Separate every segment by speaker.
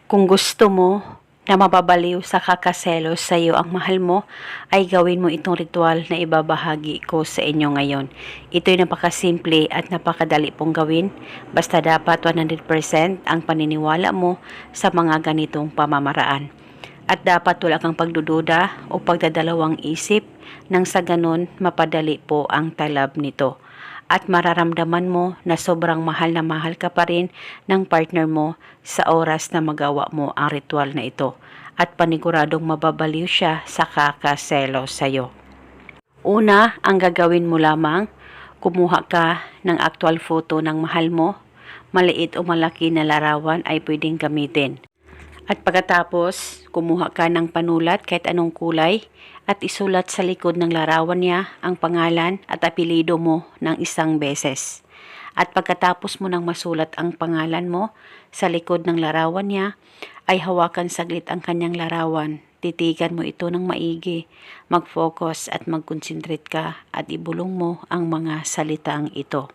Speaker 1: Kung gusto mo na mababaliw sa kakaselos sa iyo ang mahal mo, ay gawin mo itong ritual na ibabahagi ko sa inyo ngayon. Ito'y napakasimple at napakadali pong gawin, basta dapat 100% ang paniniwala mo sa mga ganitong pamamaraan. At dapat wala kang pagdududa o pagdadalawang isip nang sa ganun mapadali po ang talab nito. At mararamdaman mo na sobrang mahal na mahal ka pa rin ng partner mo sa oras na magawa mo ang ritual na ito. At paniguradong mababaliw siya sa kakaselo sa'yo. Una, ang gagawin mo lamang, kumuha ka ng actual photo ng mahal mo. Maliit o malaki na larawan ay pwedeng gamitin. At pagkatapos, kumuha ka ng panulat kahit anong kulay at isulat sa likod ng larawan niya ang pangalan at apelido mo ng isang beses. At pagkatapos mo nang masulat ang pangalan mo sa likod ng larawan niya, ay hawakan saglit ang kanyang larawan. Titigan mo ito ng maigi, mag-focus at mag-concentrate ka at ibulong mo ang mga salitang ito.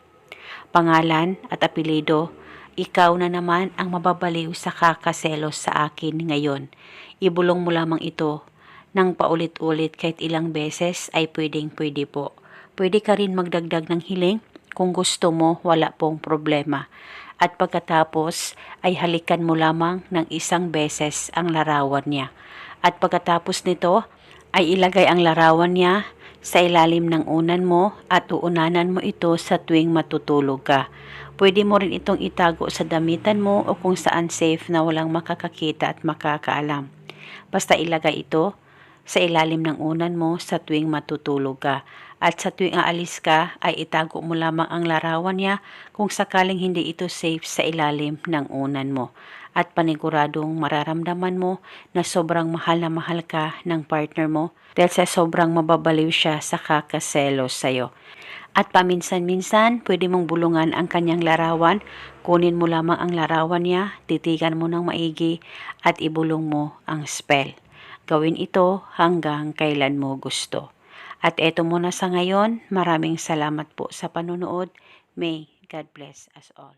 Speaker 1: Pangalan at apelido, ikaw na naman ang mababaliw sa kakaselos sa akin ngayon. Ibulong mo lamang ito ng paulit-ulit kahit ilang beses ay pwedeng-pwede po. Pwede ka rin magdagdag ng hiling kung gusto mo, wala pong problema. At pagkatapos ay halikan mo lamang ng isang beses ang larawan niya. At pagkatapos nito ay ilagay ang larawan niya sa ilalim ng unan mo at uunanan mo ito sa tuwing matutulog ka. Pwede mo rin itong itago sa damitan mo o kung saan safe na walang makakakita at makakaalam. Basta ilagay ito sa ilalim ng unan mo sa tuwing matutulog ka. At sa tuwing aalis ka ay itago mo lamang ang larawan niya kung sakaling hindi ito safe sa ilalim ng unan mo. At paniguradong mararamdaman mo na sobrang mahal na mahal ka ng partner mo dahil sa sobrang mababaliw siya sa kakaselos sa'yo. At paminsan-minsan, pwede mong bulungan ang kanyang larawan. Kunin mo lamang ang larawan niya, titigan mo ng maigi at ibulong mo ang spell. Gawin ito hanggang kailan mo gusto. At eto muna sa ngayon, maraming salamat po sa panonood. May God bless us all.